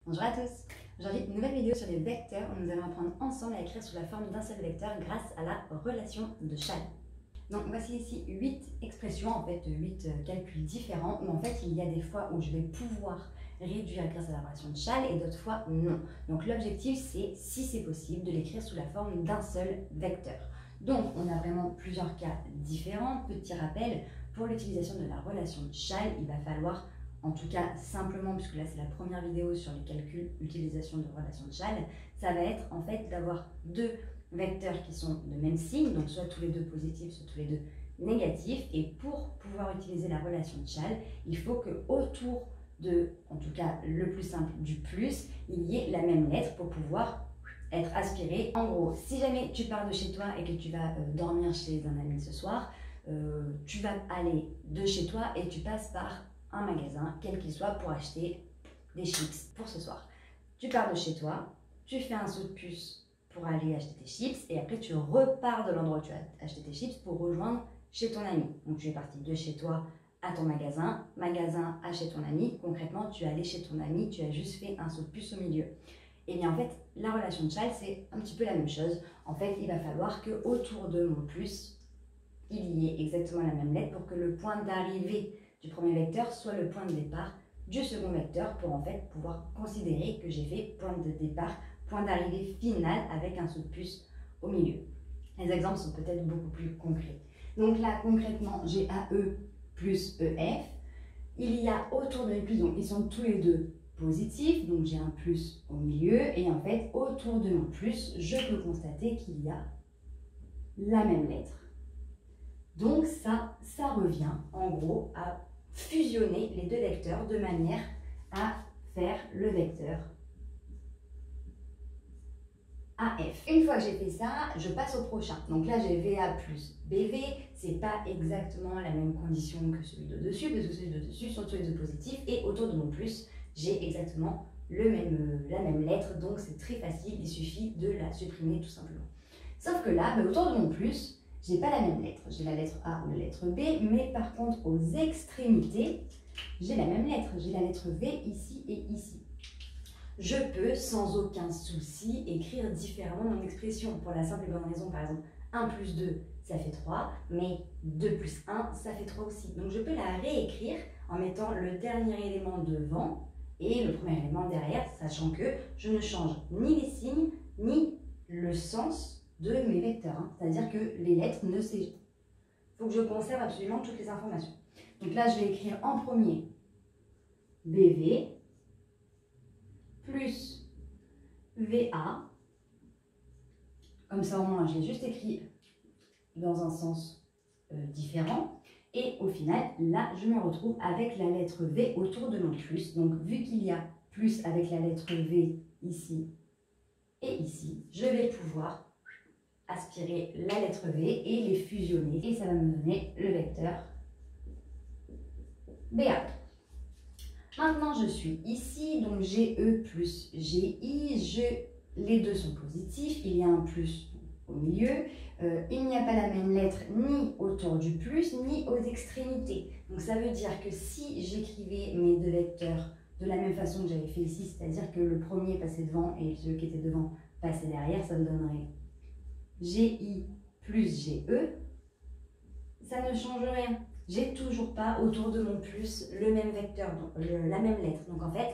Bonjour à tous. Aujourd'hui, une nouvelle vidéo sur les vecteurs où nous allons apprendre ensemble à écrire sous la forme d'un seul vecteur grâce à la relation de Chasles. Donc voici ici 8 expressions, en fait 8 calculs différents où en fait il y a des fois où je vais pouvoir réduire grâce à la relation de Chasles et d'autres fois non. Donc l'objectif c'est, si c'est possible, de l'écrire sous la forme d'un seul vecteur. Donc on a vraiment plusieurs cas différents. Petit rappel, pour l'utilisation de la relation de Chasles, il va falloir, en tout cas simplement, puisque là c'est la première vidéo sur les calculs utilisation de relation de Chasles, ça va être en fait d'avoir deux vecteurs qui sont de même signe, donc soit tous les deux positifs, soit tous les deux négatifs. Et pour pouvoir utiliser la relation de Chasles, il faut que autour de, en tout cas le plus simple, du plus, il y ait la même lettre pour pouvoir être aspiré. En gros, si jamais tu pars de chez toi et que tu vas dormir chez un ami ce soir, tu vas aller de chez toi et tu passes par un magasin, quel qu'il soit, pour acheter des chips pour ce soir. Tu pars de chez toi, tu fais un saut de puce pour aller acheter tes chips et après tu repars de l'endroit où tu as acheté tes chips pour rejoindre chez ton ami. Donc tu es parti de chez toi à ton magasin, magasin à chez ton ami. Concrètement, tu es allé chez ton ami, tu as juste fait un saut de puce au milieu. Et bien en fait, la relation de Chasles, c'est un petit peu la même chose. En fait, il va falloir que autour de mon plus, il y ait exactement la même lettre pour que le point d'arrivée du premier vecteur soit le point de départ du second vecteur, pour en fait pouvoir considérer que j'ai fait point de départ, point d'arrivée final avec un saut de puce au milieu. Les exemples sont peut-être beaucoup plus concrets. Donc là, concrètement, j'ai AE plus EF. Il y a autour de mes plus, donc ils sont tous les deux positifs, donc j'ai un plus au milieu. Et en fait, autour de mon plus, je peux constater qu'il y a la même lettre. Donc ça revient en gros à fusionner les deux vecteurs de manière à faire le vecteur AF. Une fois que j'ai fait ça, je passe au prochain. Donc là, j'ai VA plus BV. C'est pas exactement la même condition que celui d'au-dessus, parce que celui d'au-dessus sont tous les deux positifs. Et autour de mon plus, j'ai exactement la même lettre. Donc c'est très facile, il suffit de la supprimer tout simplement. Sauf que là, autour de mon plus, j'ai pas la même lettre. J'ai la lettre A ou la lettre B, mais par contre, aux extrémités, j'ai la même lettre. J'ai la lettre V ici et ici. Je peux, sans aucun souci, écrire différemment mon expression. Pour la simple et bonne raison, par exemple, 1 plus 2, ça fait 3, mais 2 plus 1, ça fait 3 aussi. Donc je peux la réécrire en mettant le dernier élément devant et le premier élément derrière, sachant que je ne change ni les signes, ni le sens de mes vecteurs. C'est-à-dire que les lettres ne s'échangent. Il faut que je conserve absolument toutes les informations. Donc là, je vais écrire en premier BV plus VA. Comme ça, au moins, je l'ai juste écrit dans un sens différent. Et au final, là, je me retrouve avec la lettre V autour de mon plus. Donc, vu qu'il y a plus avec la lettre V ici et ici, je vais pouvoir aspirer la lettre V et les fusionner. Et ça va me donner le vecteur BA. Maintenant, je suis ici, donc GE plus GI, les deux sont positifs, il y a un plus au milieu. Il n'y a pas la même lettre ni autour du plus, ni aux extrémités. Donc ça veut dire que si j'écrivais mes deux vecteurs de la même façon que j'avais fait ici, c'est-à-dire que le premier passait devant et celui qui était devant passait derrière, ça me donnerait GI plus GE, ça ne change rien. J'ai toujours pas autour de mon plus le même vecteur, donc la même lettre. Donc en fait,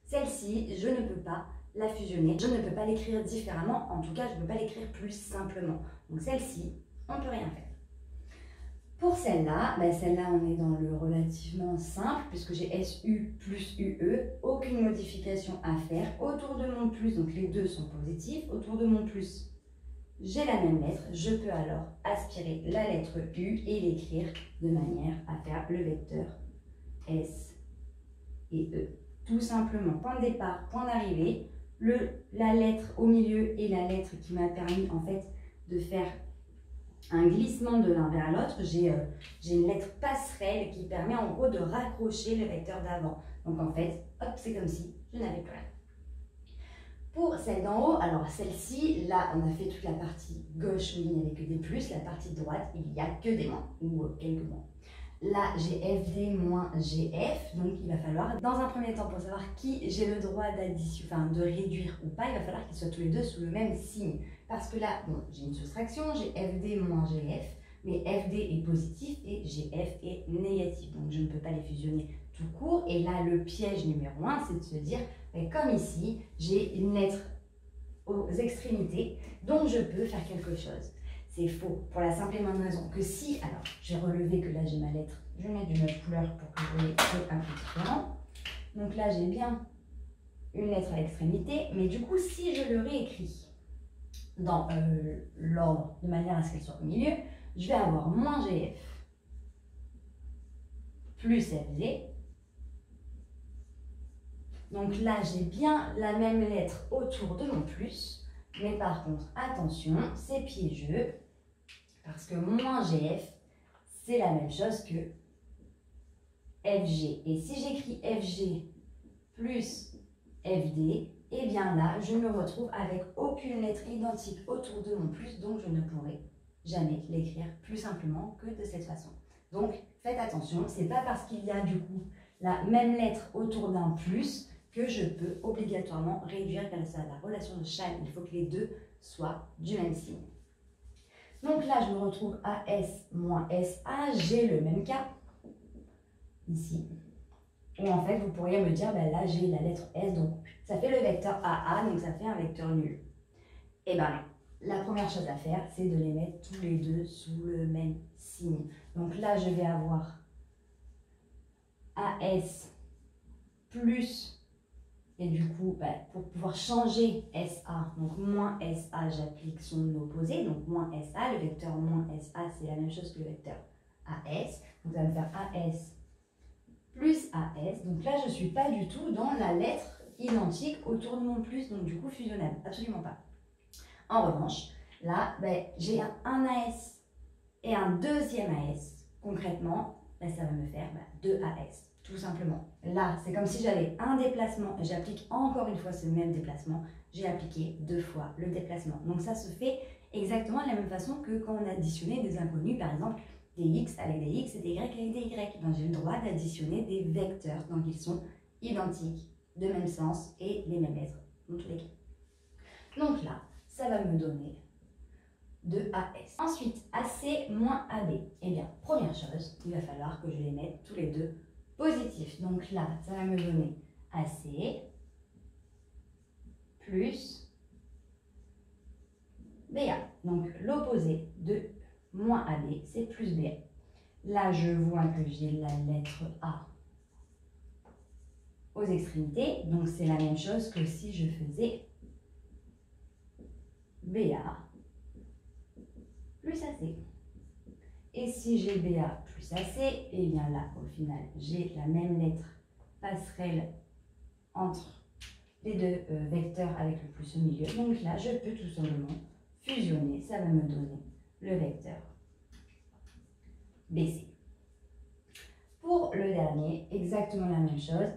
celle-ci, je ne peux pas la fusionner, je ne peux pas l'écrire différemment, en tout cas, je ne peux pas l'écrire plus simplement. Donc celle-ci, on ne peut rien faire. Pour celle-là, celle-là, on est dans le relativement simple, puisque j'ai SU plus UE, aucune modification à faire. Autour de mon plus, donc les deux sont positifs, autour de mon plus, j'ai la même lettre, je peux alors aspirer la lettre U et l'écrire de manière à faire le vecteur S et E. Tout simplement, point de départ, point d'arrivée, la lettre au milieu est la lettre qui m'a permis en fait de faire un glissement de l'un vers l'autre. J'ai une lettre passerelle qui permet en gros de raccrocher le vecteur d'avant. Donc en fait, hop, c'est comme si je n'avais plus rien. Pour celle d'en haut, alors celle-ci, là on a fait toute la partie gauche où il n'y avait que des plus, la partie droite il n'y a que des moins ou quelques moins. Là, j'ai FD moins GF, donc il va falloir, dans un premier temps, pour savoir qui j'ai le droit d'addition, enfin de réduire ou pas, il va falloir qu'ils soient tous les deux sous le même signe. Parce que là, bon, j'ai une soustraction, j'ai FD moins GF, mais FD est positif et GF est négatif, donc je ne peux pas les fusionner tout court. Et là, le piège numéro 1, c'est de se dire, comme ici, j'ai une lettre aux extrémités, donc je peux faire quelque chose. C'est faux, pour la simple et bonne raison que si, alors j'ai relevé que là j'ai ma lettre, je vais mettre d'une autre couleur pour que vous voyez un peu différent. Donc là j'ai bien une lettre à l'extrémité, mais du coup si je le réécris dans l'ordre de manière à ce qu'elle soit au milieu, je vais avoir moins GF plus FD. Donc là j'ai bien la même lettre autour de mon plus, mais par contre attention, c'est piégeux. Parce que moins GF, c'est la même chose que FG. Et si j'écris FG plus FD, eh bien là, je me retrouve avec aucune lettre identique autour de mon plus, donc je ne pourrai jamais l'écrire plus simplement que de cette façon. Donc, faites attention, c'est pas parce qu'il y a du coup la même lettre autour d'un plus que je peux obligatoirement réduire grâce à la relation de Shall. Il faut que les deux soient du même signe. Donc là, je me retrouve AS moins SA, j'ai le même cas, ici, où en fait, vous pourriez me dire, ben là, j'ai la lettre S, donc ça fait le vecteur AA, donc ça fait un vecteur nul. Et bien non, la première chose à faire, c'est de les mettre tous les deux sous le même signe. Donc là, je vais avoir AS plus, et du coup, pour pouvoir changer SA, donc moins SA, j'applique son opposé, donc moins SA, le vecteur moins SA, c'est la même chose que le vecteur AS, donc ça va me faire AS plus AS, donc là, je ne suis pas du tout dans la lettre identique autour de mon plus, donc du coup, fusionnable, absolument pas. En revanche, là, j'ai un AS et un deuxième AS, concrètement, ça va me faire 2 AS. Tout simplement. Là, c'est comme si j'avais un déplacement et j'applique encore une fois ce même déplacement. J'ai appliqué 2 fois le déplacement. Donc ça se fait exactement de la même façon que quand on additionnait des inconnus, par exemple des x avec des x et des y avec des y. J'ai le droit d'additionner des vecteurs, donc ils sont identiques, de même sens et les mêmes lettres dans tous les cas. Donc là, ça va me donner 2AS. Ensuite, AC moins AB. Eh bien, première chose, il va falloir que je les mette tous les deux positif. Donc là, ça va me donner AC plus BA. Donc l'opposé de moins AB, c'est plus BA. Là, je vois que j'ai la lettre A aux extrémités. Donc c'est la même chose que si je faisais BA plus AC. Et si j'ai BA plus AC, et bien là, au final, j'ai la même lettre passerelle entre les deux vecteurs avec le plus au milieu. Donc là, je peux tout simplement fusionner. Ça va me donner le vecteur BC. Pour le dernier, exactement la même chose,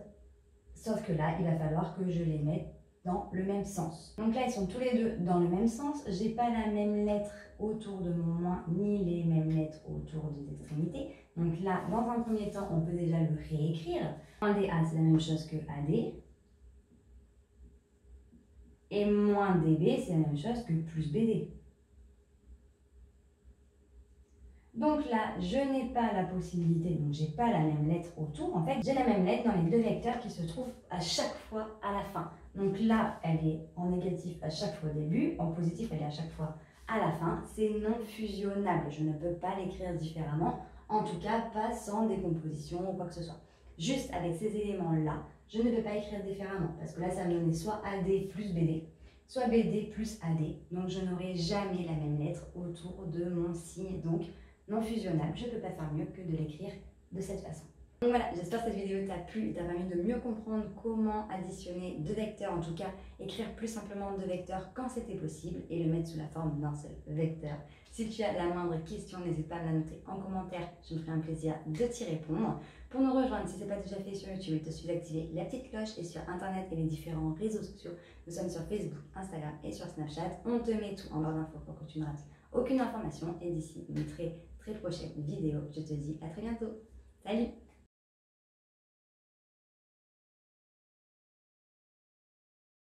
sauf que là, il va falloir que je les mette dans le même sens. Donc là, ils sont tous les deux dans le même sens. Je n'ai pas la même lettre autour de mon moins, ni les mêmes lettres autour des extrémités. Donc là, dans un premier temps, on peut déjà le réécrire. Moins DA, c'est la même chose que AD. Et moins DB, c'est la même chose que plus BD. Donc là, je n'ai pas la possibilité, donc j'ai pas la même lettre autour. En fait, j'ai la même lettre dans les deux vecteurs qui se trouvent à chaque fois à la fin. Donc là, elle est en négatif à chaque fois au début, en positif, elle est à chaque fois à la fin. C'est non fusionnable, je ne peux pas l'écrire différemment, en tout cas pas sans décomposition ou quoi que ce soit. Juste avec ces éléments-là, je ne peux pas écrire différemment, parce que là, ça me donnait soit AD plus BD, soit BD plus AD. Donc je n'aurai jamais la même lettre autour de mon signe, donc non fusionnable. Je ne peux pas faire mieux que de l'écrire de cette façon. Donc voilà, j'espère que cette vidéo t'a plu et t'a permis de mieux comprendre comment additionner deux vecteurs, en tout cas écrire plus simplement deux vecteurs quand c'était possible et le mettre sous la forme d'un seul vecteur. Si tu as la moindre question, n'hésite pas à me la noter en commentaire, je me ferai un plaisir de t'y répondre. Pour nous rejoindre, si ce n'est pas déjà fait sur YouTube, il te suffit d'activer la petite cloche et sur Internet et les différents réseaux sociaux. Nous sommes sur Facebook, Instagram et sur Snapchat. On te met tout en barre d'infos pour que tu ne rates aucune information et d'ici une très prochaine vidéo, je te dis à très bientôt. Salut!